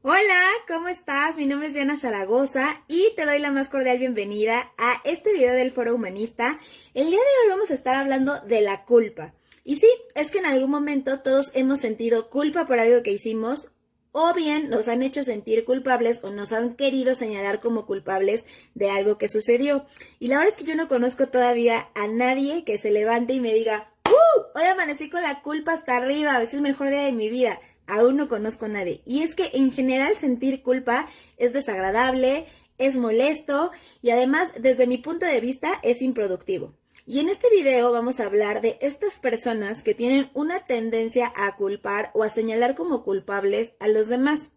Hola, ¿cómo estás? Mi nombre es Diana Zaragoza y te doy la más cordial bienvenida a este video del Foro Humanista. El día de hoy vamos a estar hablando de la culpa. Y sí, es que en algún momento todos hemos sentido culpa por algo que hicimos, o bien nos han hecho sentir culpables o nos han querido señalar como culpables de algo que sucedió. Y la verdad es que yo no conozco todavía a nadie que se levante y me diga, hoy amanecí con la culpa hasta arriba, es el mejor día de mi vida. Aún no conozco a nadie. Y es que en general sentir culpa es desagradable, es molesto y además desde mi punto de vista es improductivo. Y en este video vamos a hablar de estas personas que tienen una tendencia a culpar o a señalar como culpables a los demás.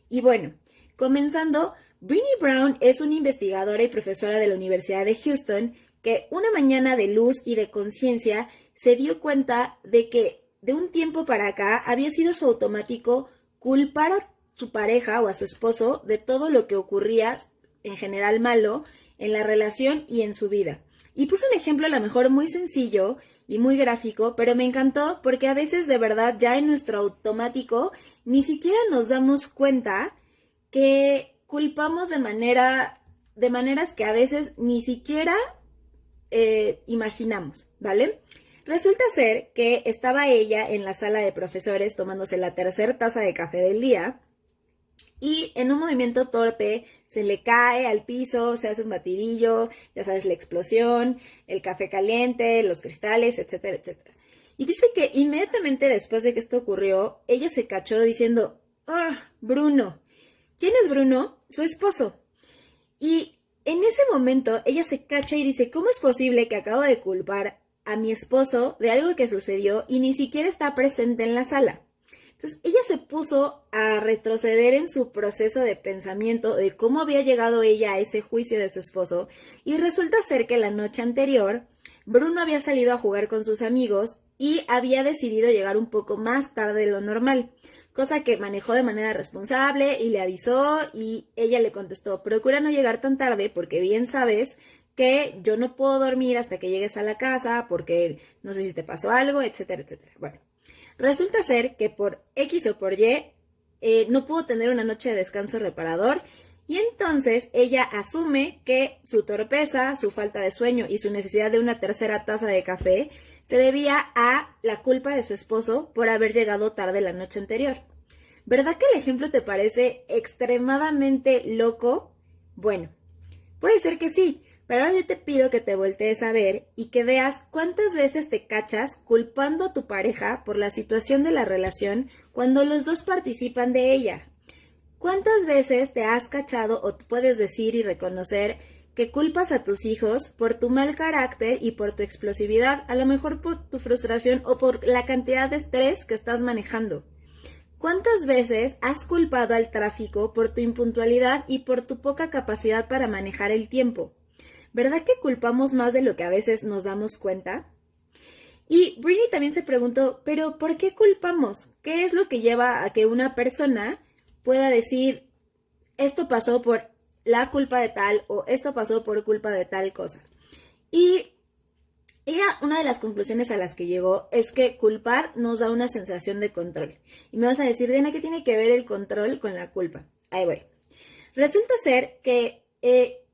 Y bueno, comenzando, Brené Brown es una investigadora y profesora de la Universidad de Houston que una mañana de luz y de conciencia se dio cuenta de que de un tiempo para acá había sido su automático culpar a su pareja o a su esposo de todo lo que ocurría, en general malo, en la relación y en su vida. Y puso un ejemplo a lo mejor muy sencillo y muy gráfico, pero me encantó porque a veces de verdad ya en nuestro automático ni siquiera nos damos cuenta que culpamos de maneras que a veces ni siquiera imaginamos, ¿vale? Resulta ser que estaba ella en la sala de profesores tomándose la tercera taza de café del día y en un movimiento torpe se le cae al piso, se hace un batidillo, ya sabes, la explosión, el café caliente, los cristales, etcétera, etcétera. Y dice que inmediatamente después de que esto ocurrió, ella se cachó diciendo, Bruno. ¿Quién es Bruno? Su esposo. Y en ese momento ella se cacha y dice, ¿cómo es posible que acabo de culpar a mi esposo de algo que sucedió y ni siquiera está presente en la sala? Entonces ella se puso a retroceder en su proceso de pensamiento de cómo había llegado ella a ese juicio de su esposo y resulta ser que la noche anterior Bruno había salido a jugar con sus amigos y había decidido llegar un poco más tarde de lo normal, cosa que manejó de manera responsable y le avisó y ella le contestó, procura no llegar tan tarde porque bien sabes que yo no puedo dormir hasta que llegues a la casa porque no sé si te pasó algo, etcétera, etcétera. Bueno, resulta ser que por X o por Y no pudo tener una noche de descanso reparador y entonces ella asume que su torpeza, su falta de sueño y su necesidad de una tercera taza de café se debía a la culpa de su esposo por haber llegado tarde la noche anterior. ¿Verdad que el ejemplo te parece extremadamente loco? Bueno, puede ser que sí, pero ahora yo te pido que te voltees a ver y que veas cuántas veces te cachas culpando a tu pareja por la situación de la relación cuando los dos participan de ella. ¿Cuántas veces te has cachado o puedes decir y reconocer que culpas a tus hijos por tu mal carácter y por tu explosividad, a lo mejor por tu frustración o por la cantidad de estrés que estás manejando? ¿Cuántas veces has culpado al tráfico por tu impuntualidad y por tu poca capacidad para manejar el tiempo? ¿Verdad que culpamos más de lo que a veces nos damos cuenta? Y Brené también se preguntó, ¿pero por qué culpamos? ¿Qué es lo que lleva a que una persona pueda decir, esto pasó por la culpa de tal o esto pasó por culpa de tal cosa? Y ella, una de las conclusiones a las que llegó es que culpar nos da una sensación de control. Y me vas a decir, Diana, ¿qué tiene que ver el control con la culpa? Ahí voy. Resulta ser que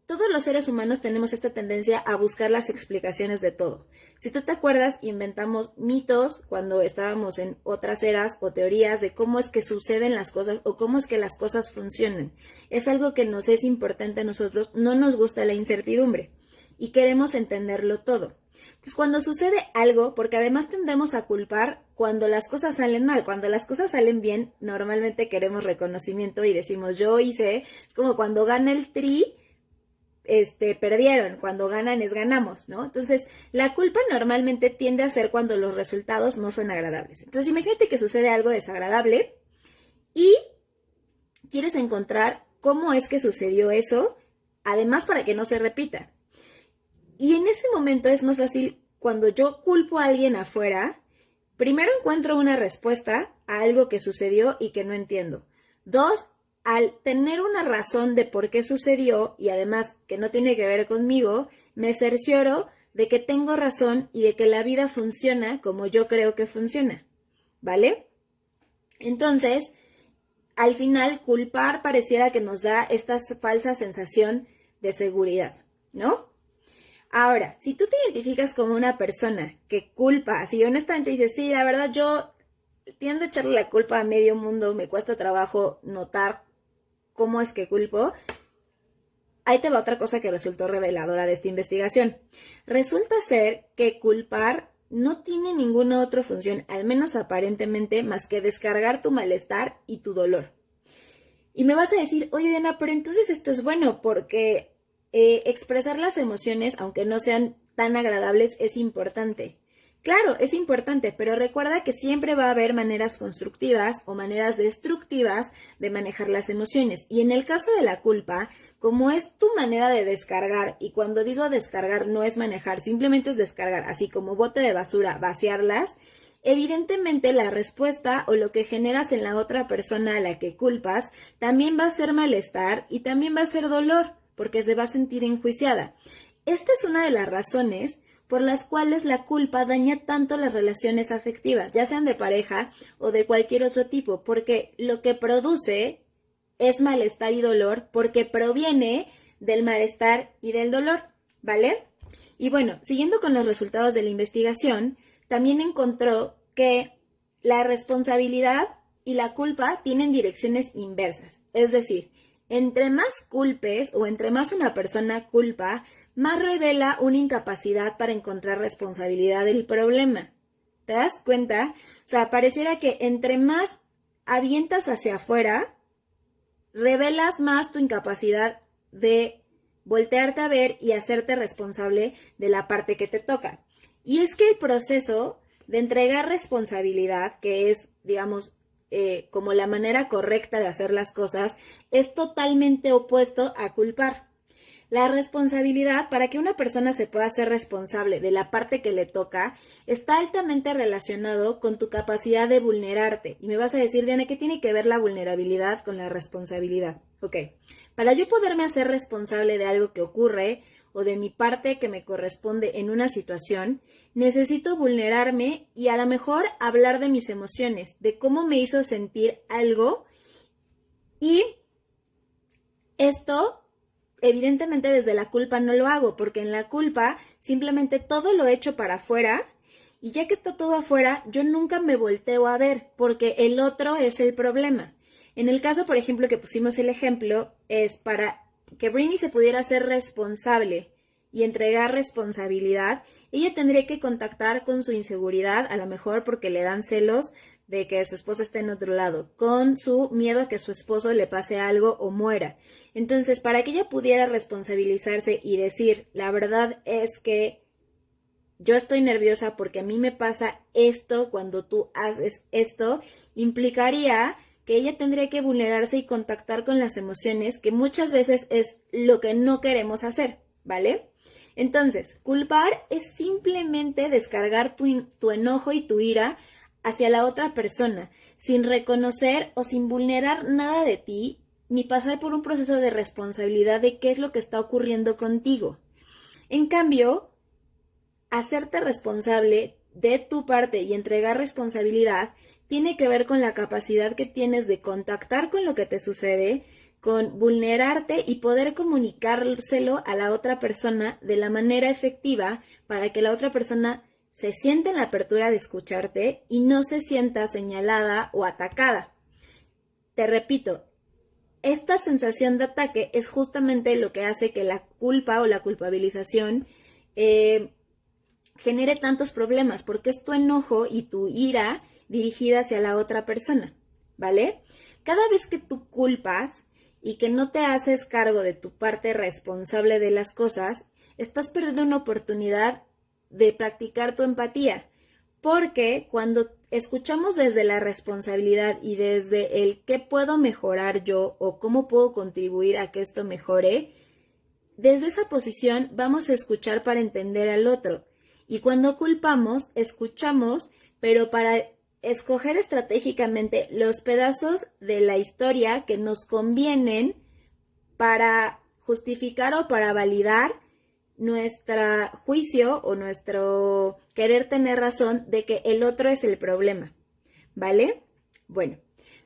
todos los seres humanos tenemos esta tendencia a buscar las explicaciones de todo. Si tú te acuerdas, inventamos mitos cuando estábamos en otras eras o teorías de cómo es que suceden las cosas o cómo es que las cosas funcionan. Es algo que nos es importante a nosotros, no nos gusta la incertidumbre y queremos entenderlo todo. Entonces, cuando sucede algo, porque además tendemos a culpar cuando las cosas salen mal, cuando las cosas salen bien, normalmente queremos reconocimiento y decimos, yo hice, es como cuando gana el Tri, perdieron, cuando ganan es ganamos, ¿no? Entonces, la culpa normalmente tiende a ser cuando los resultados no son agradables. Entonces, imagínate que sucede algo desagradable y quieres encontrar cómo es que sucedió eso, además para que no se repita. Y en ese momento es más fácil, cuando yo culpo a alguien afuera, primero encuentro una respuesta a algo que sucedió y que no entiendo. Dos, al tener una razón de por qué sucedió y además que no tiene que ver conmigo, me cercioro de que tengo razón y de que la vida funciona como yo creo que funciona, ¿vale? Entonces, al final culpar pareciera que nos da esta falsa sensación de seguridad, ¿no? Ahora, si tú te identificas como una persona que culpa, si honestamente dices, sí, la verdad yo tiendo a echarle la culpa a medio mundo, me cuesta trabajo notar cómo es que culpo, ahí te va otra cosa que resultó reveladora de esta investigación. Resulta ser que culpar no tiene ninguna otra función, al menos aparentemente, más que descargar tu malestar y tu dolor. Y me vas a decir, oye Diana, pero entonces esto es bueno porque expresar las emociones, aunque no sean tan agradables, es importante. Claro, es importante, pero recuerda que siempre va a haber maneras constructivas o maneras destructivas de manejar las emociones. Y en el caso de la culpa, como es tu manera de descargar, y cuando digo descargar no es manejar, simplemente es descargar, así como bote de basura, vaciarlas, evidentemente la respuesta o lo que generas en la otra persona a la que culpas también va a ser malestar y también va a ser dolor, porque se va a sentir enjuiciada. Esta es una de las razones por las cuales la culpa daña tanto las relaciones afectivas, ya sean de pareja o de cualquier otro tipo, porque lo que produce es malestar y dolor, porque proviene del malestar y del dolor, ¿vale? Y bueno, siguiendo con los resultados de la investigación, también encontró que la responsabilidad y la culpa tienen direcciones inversas, es decir, entre más culpes o entre más una persona culpa, más revela una incapacidad para encontrar responsabilidad del problema. ¿Te das cuenta? O sea, pareciera que entre más avientas hacia afuera, revelas más tu incapacidad de voltearte a ver y hacerte responsable de la parte que te toca. Y es que el proceso de entregar responsabilidad, que es, digamos, como la manera correcta de hacer las cosas, es totalmente opuesto a culpar. La responsabilidad, para que una persona se pueda hacer responsable de la parte que le toca, está altamente relacionado con tu capacidad de vulnerarte. Y me vas a decir, Diana, ¿qué tiene que ver la vulnerabilidad con la responsabilidad? Ok, para yo poderme hacer responsable de algo que ocurre o de mi parte que me corresponde en una situación, necesito vulnerarme y a lo mejor hablar de mis emociones, de cómo me hizo sentir algo. Y esto, evidentemente desde la culpa no lo hago, porque en la culpa simplemente todo lo echo para afuera y ya que está todo afuera, yo nunca me volteo a ver, porque el otro es el problema. En el caso, por ejemplo, que pusimos el ejemplo, es para que Britney se pudiera hacer responsable y entregar responsabilidad, ella tendría que contactar con su inseguridad, a lo mejor porque le dan celos de que su esposo esté en otro lado, con su miedo a que su esposo le pase algo o muera. Entonces, para que ella pudiera responsabilizarse y decir, la verdad es que yo estoy nerviosa porque a mí me pasa esto cuando tú haces esto, implicaría que ella tendría que vulnerarse y contactar con las emociones, que muchas veces es lo que no queremos hacer, ¿vale? Entonces, culpar es simplemente descargar tu enojo y tu ira hacia la otra persona, sin reconocer o sin vulnerar nada de ti, ni pasar por un proceso de responsabilidad de qué es lo que está ocurriendo contigo. En cambio, hacerte responsable de tu parte y entregar responsabilidad tiene que ver con la capacidad que tienes de contactar con lo que te sucede, con vulnerarte y poder comunicárselo a la otra persona de la manera efectiva para que la otra persona se sienta en la apertura de escucharte y no se sienta señalada o atacada. Te repito, esta sensación de ataque es justamente lo que hace que la culpa o la culpabilización genere tantos problemas, porque es tu enojo y tu ira dirigida hacia la otra persona, ¿vale? Cada vez que tú culpas y que no te haces cargo de tu parte responsable de las cosas, estás perdiendo una oportunidad de practicar tu empatía, porque cuando escuchamos desde la responsabilidad y desde el qué puedo mejorar yo o cómo puedo contribuir a que esto mejore, desde esa posición vamos a escuchar para entender al otro. Y cuando culpamos, escuchamos, pero para escoger estratégicamente los pedazos de la historia que nos convienen para justificar o para validar nuestro juicio o nuestro querer tener razón de que el otro es el problema, ¿vale? Bueno,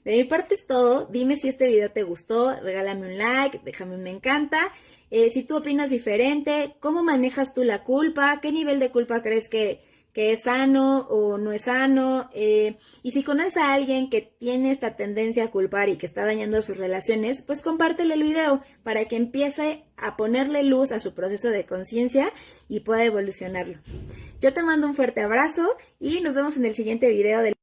De mi parte es todo. Dime si este video te gustó, regálame un like, déjame un me encanta. Si tú opinas diferente, ¿cómo manejas tú la culpa? ¿Qué nivel de culpa crees que es sano o no es sano? Y si conoces a alguien que tiene esta tendencia a culpar y que está dañando sus relaciones, pues compártele el video para que empiece a ponerle luz a su proceso de conciencia y pueda evolucionarlo. Yo te mando un fuerte abrazo y nos vemos en el siguiente video del